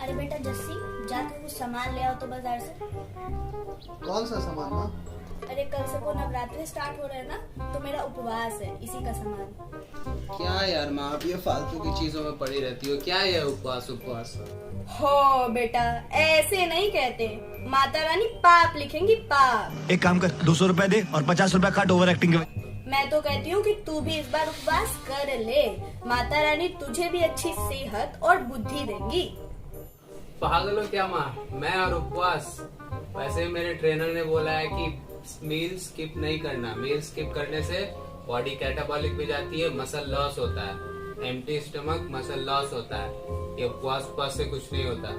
अरे बेटा जस्सी, जाके कुछ सामान ले आओ तो बाजार से। कौन सा सामान माँ? अरे कल से वो नवरात्रि स्टार्ट हो रहे हैं ना, तो मेरा उपवास है, इसी का सामान। क्या यार माँ, आप ये फालतू की चीजों में पड़ी रहती हो। क्या है उपवास उपवास? हो बेटा, ऐसे नहीं कहते, माता रानी पाप लिखेंगी पाप। एक काम कर, 200 रुपए दे और 50 रुपए काट ओवर एक्टिंग के। मैं तो कहती हूँ कि तू भी इस बार उपवास कर ले, माता रानी तुझे भी अच्छी सेहत और बुद्धि देंगी। पागल हो क्या माँ, मैं और उपवास? वैसे मेरे ट्रेनर ने बोला है कि मील स्किप नहीं करना। मील स्किप करने से बॉडी कैटाबॉलिक में जाती है, मसल लॉस होता है, एम्प्टी स्टमक मसल लॉस होता है। ये उपवास से कुछ नहीं होता।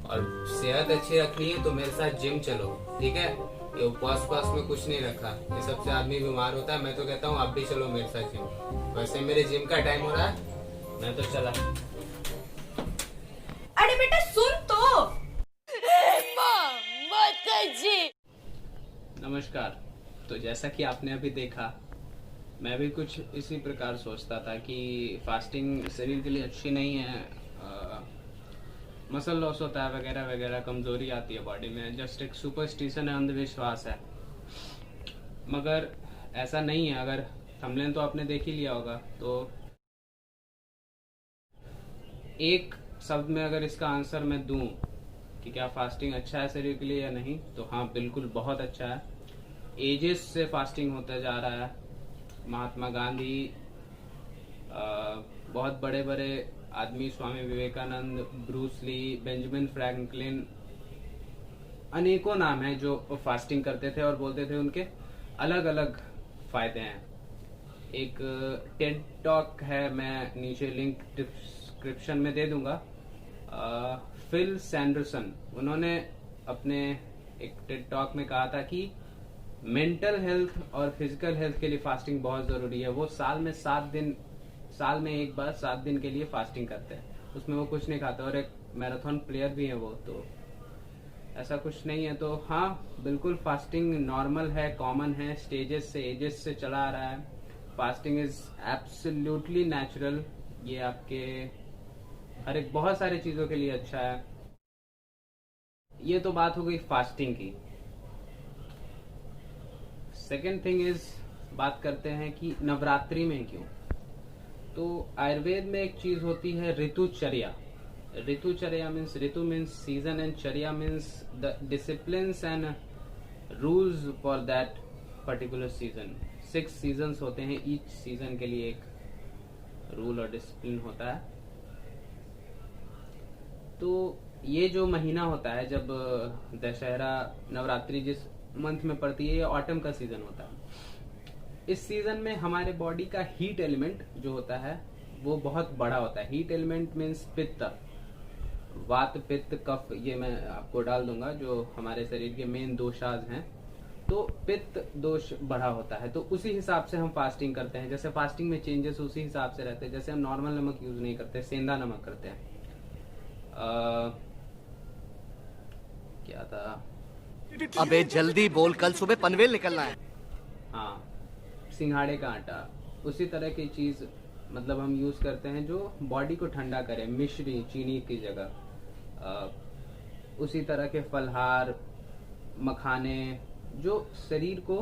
और सेहत अच्छी रखनी है तो मेरे साथ जिम चलो, ठीक है? ये उपवास में कुछ नहीं रखा, ये सबसे आदमी बीमार होता है। मैं तो कहता हूँ आप भी चलो मेरे साथ जिम। वैसे मेरे जिम का टाइम हो रहा है, मैं तो चला। अरे बेटा सुन तो। नमस्कार। तो जैसा कि आपने अभी देखा, मैं भी कुछ इसी प्रकार सोचता था कि फास्टिंग शरीर के लिए अच्छी नहीं है, मसल लॉस होता है वगैरह वगैरह, कमजोरी आती है बॉडी में। जस्ट एक सुपरस्टिशन है, अंधविश्वास है। मगर ऐसा नहीं है। अगर थंबनेल तो आपने देख ही लिया होगा, तो एक शब्द में अगर इसका आंसर मैं दूं कि क्या फास्टिंग अच्छा है शरीर के लिए या नहीं, तो हाँ बिल्कुल बहुत अच्छा है। एजेस से फास्टिंग होता जा रहा है। महात्मा गांधी, बहुत बड़े बड़े आदमी, Swami Vivekananda, Bruce Lee, Benjamin Franklin, अनेकों नाम हैं जो फास्टिंग करते थे और बोलते थे उनके अलग अलग फायदे हैं। एक टेड टॉक है, मैं नीचे लिंक डिस्क्रिप्शन में दे दूंगा। फिल सैंडरसन, उन्होंने अपने एक टेड टॉक में कहा था कि मेंटल हेल्थ और फिजिकल हेल्थ के लिए फास्टिंग बहुत जरूरी है। वो साल में एक बार 7 दिन के लिए फास्टिंग करते हैं, उसमें वो कुछ नहीं खाते। और एक मैराथन प्लेयर भी है वो, तो ऐसा कुछ नहीं है। तो हाँ बिल्कुल फास्टिंग नॉर्मल है, कॉमन है, स्टेजेस से एजेस से चला आ रहा है। Fasting is absolutely natural. ये आपके हर एक बहुत सारी चीजों के लिए अच्छा है। ये तो बात हो गई फास्टिंग की। सेकेंड थिंग इज, बात करते हैं कि नवरात्रि में क्यों। तो आयुर्वेद में एक चीज होती है ऋतुचर्या। ऋतुचर्या मीन्स, ऋतु मीन्स सीजन एंड चर्या means the disciplines and rules for that particular season. 6 seasons होते हैं, ईच सीजन के लिए एक रूल और डिसिप्लिन होता है। तो ये जो महीना होता है, जब दशहरा नवरात्रि जिस मंथ में पड़ती है, ये ऑटम का सीजन होता है। इस सीजन में हमारे बॉडी का हीट एलिमेंट जो होता है वो बहुत बड़ा होता है। हीट एलिमेंट मीन्स पित्त, वात पित्त कफ, ये मैं आपको डाल दूंगा, जो हमारे शरीर के मेन दोषाज हैं। तो पित्त दोष बढ़ा होता है, तो उसी हिसाब से हम फास्टिंग करते हैं। जैसे फास्टिंग में चेंजेस उसी हिसाब से रहते हैं। जैसे हम नॉर्मल नमक यूज नहीं करते, सेंधा नमक करते हैं। क्या था, अबे जल्दी बोल, कल सुबह पनवेल निकलना है। हाँ, सिंघाड़े का आटा, उसी तरह की चीज मतलब हम यूज करते हैं जो बॉडी को ठंडा करे, मिश्री, चीनी की जगह। उसी तरह के फलहार, मखाने, जो शरीर को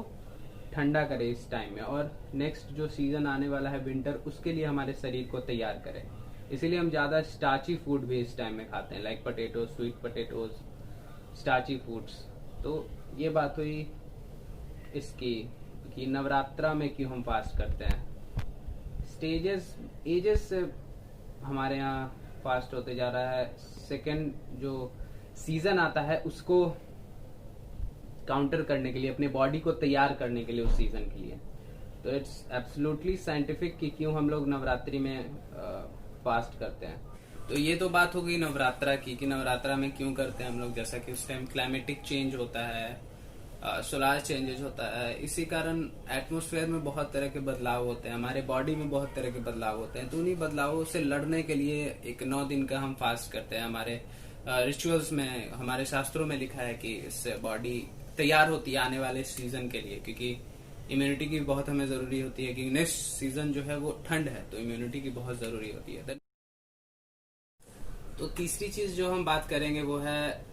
ठंडा करे इस टाइम में, और नेक्स्ट जो सीजन आने वाला है विंटर, उसके लिए हमारे शरीर को तैयार करे। इसीलिए हम ज्यादा स्टार्ची फूड भी इस टाइम में खाते हैं, like potato, sweet potatoes, starchy foods. तो ये बात हुई इसकी कि नवरात्रा में क्यों हम फास्ट करते हैं। स्टेजेस, एजेस से हमारे यहाँ फास्ट होते जा रहा है। सेकेंड जो सीजन आता है उसको काउंटर करने के लिए, अपने बॉडी को तैयार करने के लिए उस सीजन के लिए। तो इट्स एब्सोल्युटली साइंटिफिक कि क्यों हम लोग नवरात्रि में फास्ट करते हैं। तो ये तो बात हो गई नवरात्रा की कि नवरात्रा में क्यों करते हैं हम लोग। जैसा कि उस टाइम क्लाइमेटिक चेंज होता है, सोलार चेंजेस होता है, इसी कारण एटमॉस्फेयर में बहुत तरह के बदलाव होते हैं, हमारे बॉडी में बहुत तरह के बदलाव होते हैं। तो उन्हीं बदलावों से लड़ने के लिए एक 9 दिन का हम फास्ट करते हैं। हमारे रिचुअल्स में, हमारे शास्त्रों में लिखा है कि इससे बॉडी तैयार होती है आने वाले सीजन के लिए, क्योंकि इम्यूनिटी की बहुत हमें जरूरी होती है कि नेक्स्ट सीजन जो है वो ठंड है, तो इम्यूनिटी की बहुत जरूरी होती है। तो तीसरी चीज जो हम बात करेंगे वो है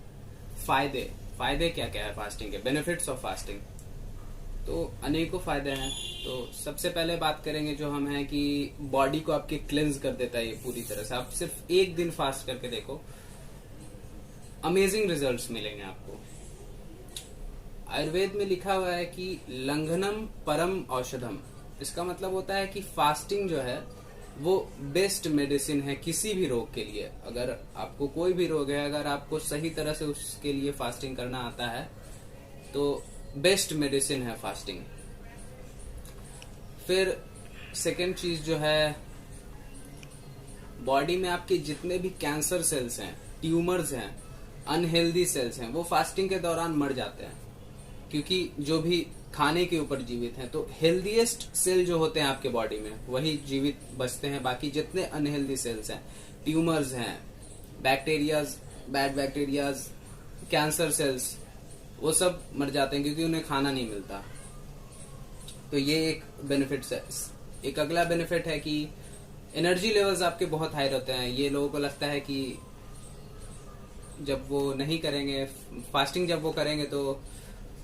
फायदे। फायदे क्या क्या है फास्टिंग के, बेनिफिट्स ऑफ फास्टिंग। तो अनेकों फायदे हैं। तो सबसे पहले बात करेंगे जो हम है कि बॉडी को आपके क्लेंज कर देता है ये पूरी तरह से। आप सिर्फ एक दिन फास्ट करके देखो, अमेजिंग रिजल्ट्स मिलेंगे आपको। आयुर्वेद में लिखा हुआ है कि लंघनम परम औषधम। इसका मतलब होता है कि फास्टिंग जो है वो बेस्ट मेडिसिन है किसी भी रोग के लिए। अगर आपको कोई भी रोग है, अगर आपको सही तरह से उसके लिए फास्टिंग करना आता है तो बेस्ट मेडिसिन है फास्टिंग। फिर सेकेंड चीज जो है, बॉडी में आपके जितने भी कैंसर सेल्स हैं, ट्यूमर्स हैं, अनहेल्दी सेल्स हैं, वो फास्टिंग के दौरान मर जाते हैं, क्योंकि जो भी खाने के ऊपर जीवित हैं। तो हेल्दीएस्ट सेल जो होते हैं आपके बॉडी में वही जीवित बचते हैं। बाकी जितने अनहेल्दी सेल्स हैं, ट्यूमर्स हैं, bacterias, bad bacterias, cancer cells, वो सब मर जाते हैं क्योंकि उन्हें खाना नहीं मिलता। तो ये एक बेनिफिट है। एक अगला बेनिफिट है कि एनर्जी लेवल्स आपके बहुत हाई रहते हैं। ये लोगों को लगता है कि जब वो नहीं करेंगे फास्टिंग, जब वो करेंगे तो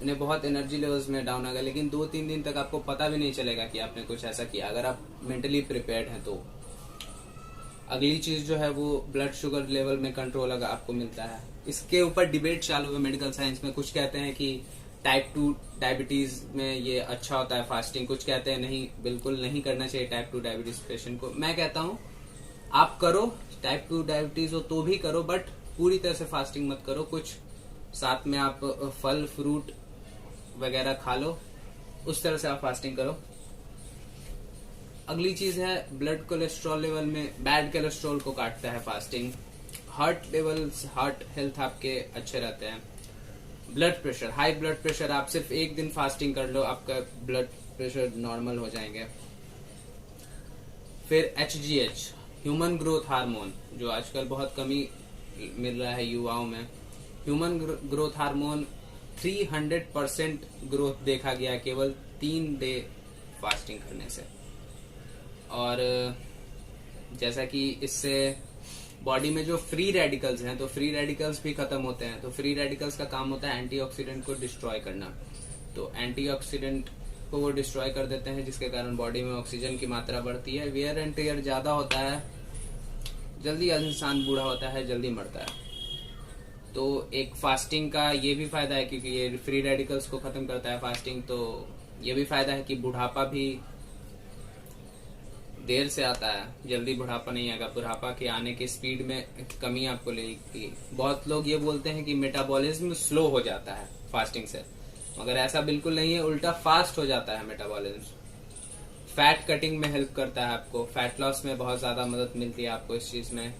उन्हें बहुत एनर्जी लेवल्स में डाउन आ गए, लेकिन 2-3 दिन तक आपको पता भी नहीं चलेगा कि आपने कुछ ऐसा किया, अगर आप मेंटली प्रिपेयर्ड हैं तो। अगली चीज जो है वो ब्लड शुगर लेवल में कंट्रोल आपको मिलता है। इसके ऊपर डिबेट चालू है मेडिकल साइंस में। कुछ कहते हैं कि टाइप 2 डायबिटीज में ये अच्छा होता है फास्टिंग, कुछ कहते हैं नहीं, बिल्कुल नहीं करना चाहिए टाइप 2 डायबिटीज पेशेंट को। मैं कहता हूँ आप करो, टाइप 2 डायबिटीज हो तो भी करो, बट पूरी तरह से फास्टिंग मत करो। कुछ साथ में आप फल फ्रूट वगैरह खा लो, उस तरह से आप फास्टिंग करो। अगली चीज है ब्लड कोलेस्ट्रॉल लेवल में, बैड कोलेस्ट्रॉल को काटता है fasting. Heart levels, heart health आपके अच्छे रहते हैं। Blood pressure, high blood pressure, आप सिर्फ एक दिन फास्टिंग कर लो, आपका ब्लड प्रेशर नॉर्मल हो जाएंगे। फिर HGH, ह्यूमन ग्रोथ हार्मोन, जो आजकल बहुत कमी मिल रहा है युवाओं में। ह्यूमन ग्रोथ हार्मोन 300% ग्रोथ देखा गया केवल 3 डे फास्टिंग करने से। और जैसा कि इससे बॉडी में जो फ्री रेडिकल्स हैं, तो फ्री रेडिकल्स भी खत्म होते हैं। तो फ्री रेडिकल्स का काम होता है एंटीऑक्सीडेंट को डिस्ट्रॉय करना। तो एंटीऑक्सीडेंट को वो डिस्ट्रॉय कर देते हैं, जिसके कारण बॉडी में ऑक्सीजन की मात्रा बढ़ती है। वेयर एंड टेयर ज्यादा होता है, जल्दी इंसान बूढ़ा होता है, जल्दी मरता है। तो एक फास्टिंग का ये भी फायदा है क्योंकि ये फ्री रेडिकल्स को खत्म करता है फास्टिंग। तो ये भी फायदा है कि बुढ़ापा भी देर से आता है, जल्दी बुढ़ापा नहीं आएगा। बुढ़ापा के आने की स्पीड में कमी आपको लगेगी। बहुत लोग ये बोलते हैं कि मेटाबॉलिज्म स्लो हो जाता है फास्टिंग से, मगर ऐसा बिल्कुल नहीं है, उल्टा फास्ट हो जाता है मेटाबॉलिज्म। फैट कटिंग में हेल्प करता है आपको, फैट लॉस में बहुत ज्यादा मदद मिलती है आपको इस चीज में।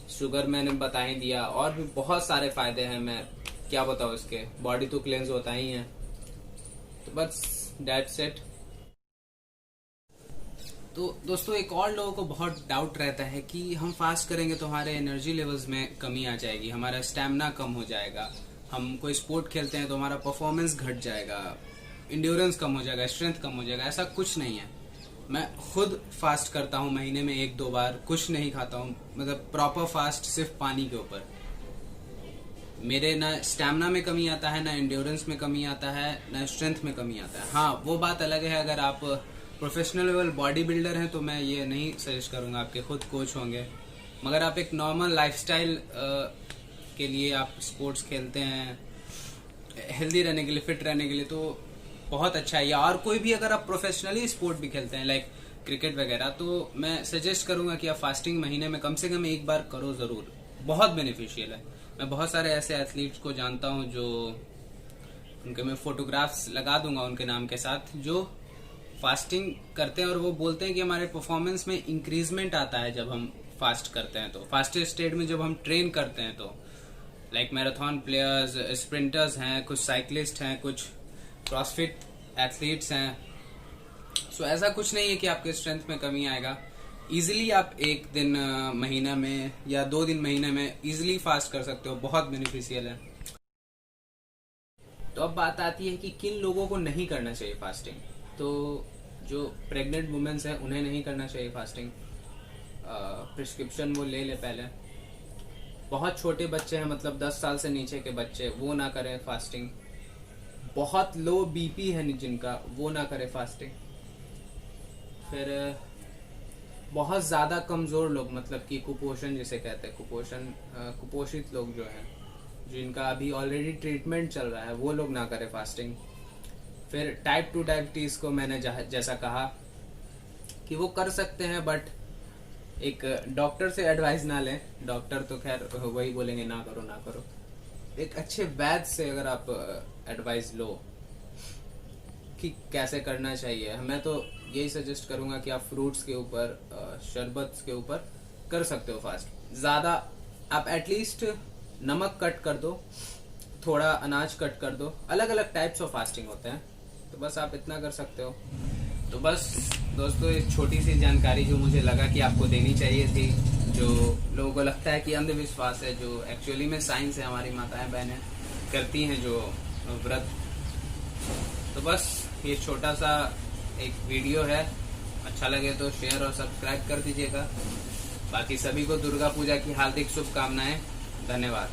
शुगर मैंने बता ही दिया, और भी बहुत सारे फायदे हैं, मैं क्या बताऊं इसके। बॉडी तो क्लेंस होता ही है। तो बस दैट्स इट। तो दोस्तों, एक और लोगों को बहुत डाउट रहता है कि हम फास्ट करेंगे तो हमारे एनर्जी लेवल्स में कमी आ जाएगी, हमारा स्टैमिना कम हो जाएगा, हम कोई स्पोर्ट खेलते हैं तो हमारा परफॉर्मेंस घट जाएगा, इंड्योरेंस कम हो जाएगा, स्ट्रेंथ कम हो जाएगा। ऐसा कुछ नहीं है। मैं खुद फास्ट करता हूँ महीने में 1-2 बार, कुछ नहीं खाता हूँ, मतलब प्रॉपर फास्ट सिर्फ पानी के ऊपर। मेरे ना स्टैमिना में कमी आता है, ना इंड्योरेंस में कमी आता है, ना स्ट्रेंथ में कमी आता है। हाँ, वो बात अलग है, अगर आप प्रोफेशनल लेवल बॉडी बिल्डर हैं तो मैं ये नहीं सजेस्ट करूंगा, आपके खुद कोच होंगे। मगर आप एक नॉर्मल लाइफस्टाइल के लिए आप स्पोर्ट्स खेलते हैं, हेल्दी रहने के लिए, फिट रहने के लिए, तो बहुत अच्छा है। या और कोई भी अगर आप प्रोफेशनली स्पोर्ट भी खेलते हैं लाइक क्रिकेट वगैरह, तो मैं सजेस्ट करूंगा कि आप फास्टिंग महीने में कम से कम 1 बार करो जरूर, बहुत बेनिफिशियल है। मैं बहुत सारे ऐसे एथलीट्स को जानता हूं जो, उनके मैं फोटोग्राफ्स लगा दूंगा उनके नाम के साथ, जो फास्टिंग करते हैं और वो बोलते हैं कि हमारे परफॉर्मेंस में इंक्रीजमेंट आता है जब हम फास्ट करते हैं। तो फास्टेस्ट स्टेट में जब हम ट्रेन करते हैं तो लाइक मैराथन प्लेयर्स, स्प्रिंटर्स हैं, कुछ साइकिलिस्ट हैं, कुछ क्रॉसफिट एथलीट्स हैं। सो ऐसा कुछ नहीं है कि आपके स्ट्रेंथ में कमी आएगा। इजीली आप 1 दिन महीना में या 2 दिन महीने में इजीली फास्ट कर सकते हो, बहुत बेनिफिशियल है। तो अब बात आती है कि किन लोगों को नहीं करना चाहिए फास्टिंग। तो जो प्रेग्नेंट वुमेन्स हैं उन्हें नहीं करना चाहिए फास्टिंग। प्रिस्क्रिप्शन वो ले ले पहले। बहुत छोटे बच्चे हैं, मतलब 10 साल से नीचे के बच्चे, वो ना करें फास्टिंग। बहुत लो बीपी है जिनका, वो ना करें फास्टिंग। फिर बहुत ज़्यादा कमज़ोर लोग, मतलब कि कुपोषण जिसे कहते हैं, कुपोषित लोग जो हैं, जिनका अभी ऑलरेडी ट्रीटमेंट चल रहा है, वो लोग ना करें फास्टिंग। फिर टाइप 2 डायबिटीज़ को मैंने जैसा कहा कि वो कर सकते हैं, बट एक डॉक्टर से एडवाइस ना लें। डॉक्टर तो खैर वही बोलेंगे ना करो ना करो। एक अच्छे वैद्य से अगर आप एडवाइस लो कि कैसे करना चाहिए, मैं तो यही सजेस्ट करूंगा कि आप फ्रूट्स के ऊपर, शरबत के ऊपर कर सकते हो फास्ट। ज़्यादा आप एटलीस्ट नमक कट कर दो, थोड़ा अनाज कट कर दो। अलग अलग टाइप्स ऑफ फास्टिंग होते हैं, तो बस आप इतना कर सकते हो। तो बस दोस्तों, एक छोटी सी जानकारी जो मुझे लगा कि आपको देनी चाहिए थी, जो लोगों को लगता है कि अंधविश्वास है, जो एक्चुअली में साइंस है। हमारी माताएं बहनें करती हैं जो व्रत। तो बस ये छोटा सा एक वीडियो है, अच्छा लगे तो शेयर और सब्सक्राइब कर दीजिएगा। बाकी सभी को दुर्गा पूजा की हार्दिक शुभकामनाएं। धन्यवाद।